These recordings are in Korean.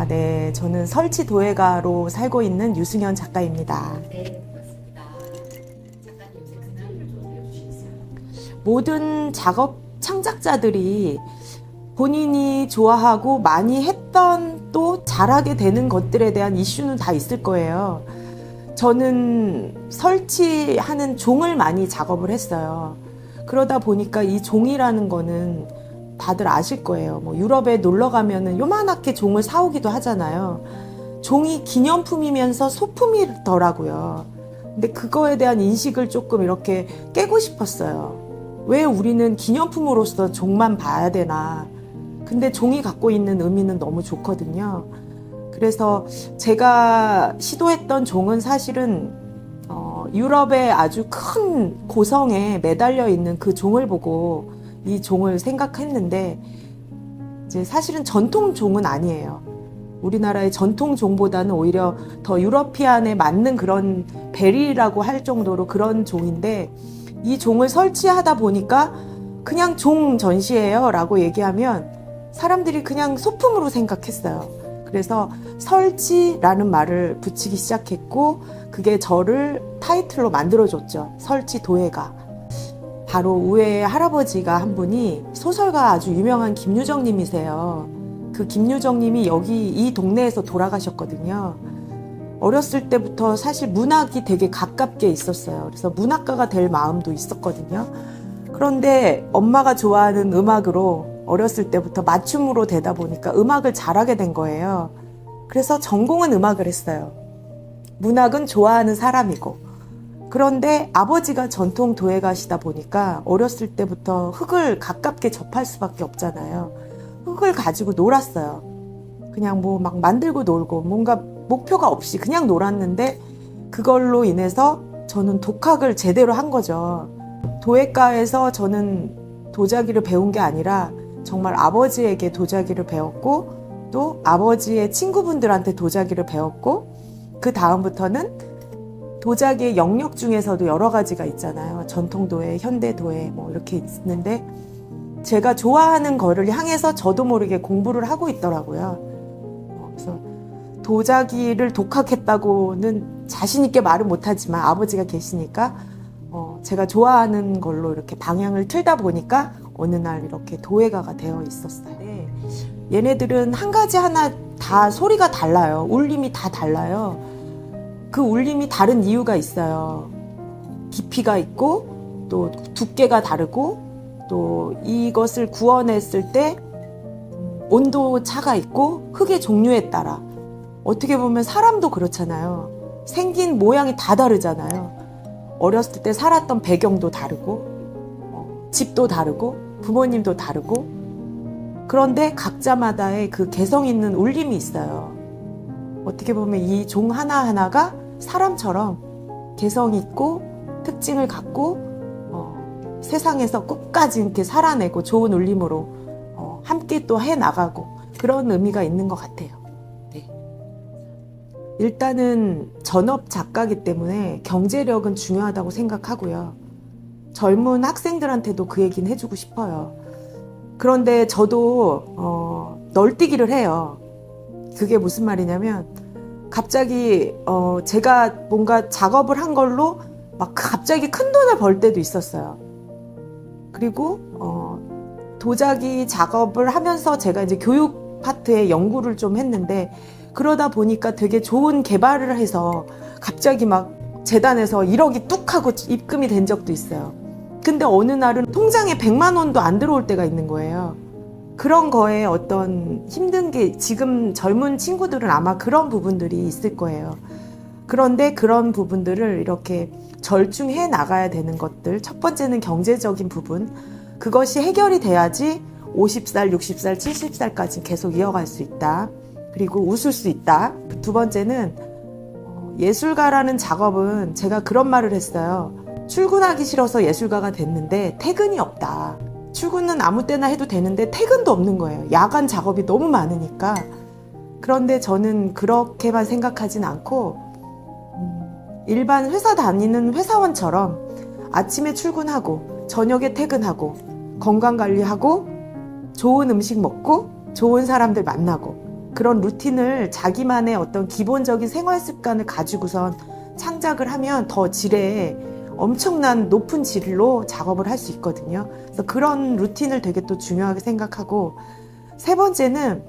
네, 저는 설치 도예가로 살고 있는 유승현 작가입니다. 네, 반갑습니다. 작가님, 제 근황을 좀 알려주시겠어요? 모든 작업 창작자들이 본인이 좋아하고 많이 했던 또 잘하게 되는 것들에 대한 이슈는 다 있을 거예요. 저는 설치하는 종을 많이 작업을 했어요. 그러다 보니까 이 종이라는 거는 다들 아실 거예요. 뭐 유럽에 놀러 가면은 요만하게 종을 사오기도 하잖아요. 종이 기념품이면서 소품이더라고요. 근데 그거에 대한 인식을 조금 이렇게 깨고 싶었어요. 왜 우리는 기념품으로서 종만 봐야 되나. 근데 종이 갖고 있는 의미는 너무 좋거든요. 그래서 제가 시도했던 종은 사실은 유럽의 아주 큰 고성에 매달려 있는 그 종을 보고 이 종을 생각했는데 이제 사실은 전통 종은 아니에요. 우리나라의 전통 종보다는 오히려 더 유러피안에 맞는 그런 베리라고 할 정도로 그런 종인데 이 종을 설치하다 보니까 그냥 종 전시예요 라고 얘기하면 사람들이 그냥 소품으로 생각했어요. 그래서 설치라는 말을 붙이기 시작했고 그게 저를 타이틀로 만들어줬죠. 설치 도예가. 바로 우회의 할아버지가 한 분이 소설가 아주 유명한 김유정 님이세요. 그 김유정 님이 여기 이 동네에서 돌아가셨거든요. 어렸을 때부터 사실 문학이 되게 가깝게 있었어요. 그래서 문학가가 될 마음도 있었거든요. 그런데 엄마가 좋아하는 음악으로 어렸을 때부터 맞춤으로 되다 보니까 음악을 잘하게 된 거예요. 그래서 전공은 음악을 했어요. 문학은 좋아하는 사람이고. 그런데 아버지가 전통 도예가시다 보니까 어렸을 때부터 흙을 가깝게 접할 수밖에 없잖아요. 흙을 가지고 놀았어요. 그냥 뭐 막 만들고 놀고 뭔가 목표가 없이 그냥 놀았는데 그걸로 인해서 저는 독학을 제대로 한 거죠. 도예과에서 저는 도자기를 배운 게 아니라 정말 아버지에게 도자기를 배웠고 또 아버지의 친구분들한테 도자기를 배웠고 그 다음부터는 도자기의 영역 중에서도 여러 가지가 있잖아요. 전통도예, 현대도예 뭐 이렇게 있는데 제가 좋아하는 거를 향해서 저도 모르게 공부를 하고 있더라고요. 그래서 도자기를 독학했다고는 자신 있게 말은 못하지만 아버지가 계시니까 제가 좋아하는 걸로 이렇게 방향을 틀다 보니까 어느 날 이렇게 도예가가 되어 있었어요. 네. 얘네들은 한 가지 하나 다 소리가 달라요. 울림이 다 달라요. 그 울림이 다른 이유가 있어요. 깊이가 있고 또 두께가 다르고 또 이것을 구워냈을 때 온도 차가 있고 흙의 종류에 따라 어떻게 보면 사람도 그렇잖아요. 생긴 모양이 다 다르잖아요. 어렸을 때 살았던 배경도 다르고 집도 다르고 부모님도 다르고 그런데 각자마다의 그 개성 있는 울림이 있어요. 어떻게 보면 이 종 하나하나가 사람처럼 개성 있고 특징을 갖고 세상에서 끝까지 이렇게 살아내고 좋은 울림으로 함께 또 해나가고 그런 의미가 있는 것 같아요. 네. 일단은 전업 작가이기 때문에 경제력은 중요하다고 생각하고요. 젊은 학생들한테도 그 얘기는 해주고 싶어요. 그런데 저도 널뛰기를 해요. 그게 무슨 말이냐면 갑자기 제가 뭔가 작업을 한 걸로 막 갑자기 큰 돈을 벌 때도 있었어요. 그리고 도자기 작업을 하면서 제가 이제 교육 파트에 연구를 좀 했는데 그러다 보니까 되게 좋은 개발을 해서 갑자기 막 재단에서 1억이 뚝 하고 입금이 된 적도 있어요. 근데 어느 날은 통장에 100만 원도 안 들어올 때가 있는 거예요. 그런 거에 어떤 힘든 게 지금 젊은 친구들은 아마 그런 부분들이 있을 거예요. 그런데 그런 부분들을 이렇게 절충해 나가야 되는 것들. 첫 번째는 경제적인 부분. 그것이 해결이 돼야지 50살, 60살, 70살까지 계속 이어갈 수 있다. 그리고 웃을 수 있다. 두 번째는 예술가라는 작업은 제가 그런 말을 했어요. 출근하기 싫어서 예술가가 됐는데 퇴근이 없다. 출근은 아무 때나 해도 되는데 퇴근도 없는 거예요. 야간 작업이 너무 많으니까. 그런데 저는 그렇게만 생각하진 않고 일반 회사 다니는 회사원처럼 아침에 출근하고 저녁에 퇴근하고 건강관리하고 좋은 음식 먹고 좋은 사람들 만나고 그런 루틴을 자기만의 어떤 기본적인 생활 습관을 가지고선 창작을 하면 더 질에 엄청난 높은 질로 작업을 할 수 있거든요. 그래서 그런 루틴을 되게 또 중요하게 생각하고, 세 번째는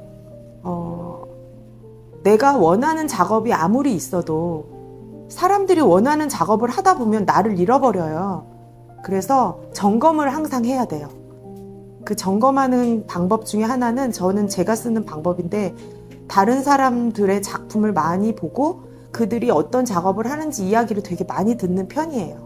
내가 원하는 작업이 아무리 있어도 사람들이 원하는 작업을 하다 보면 나를 잃어버려요. 그래서 점검을 항상 해야 돼요. 그 점검하는 방법 중에 하나는 저는 제가 쓰는 방법인데, 다른 사람들의 작품을 많이 보고 그들이 어떤 작업을 하는지 이야기를 되게 많이 듣는 편이에요.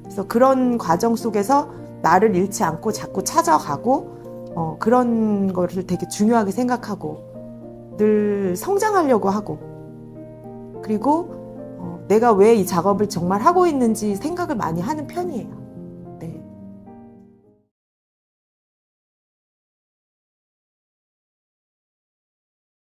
그래서 그런 과정 속에서 나를 잃지 않고 자꾸 찾아가고 그런 거를 되게 중요하게 생각하고 늘 성장하려고 하고, 그리고 내가 왜 이 작업을 정말 하고 있는지 생각을 많이 하는 편이에요.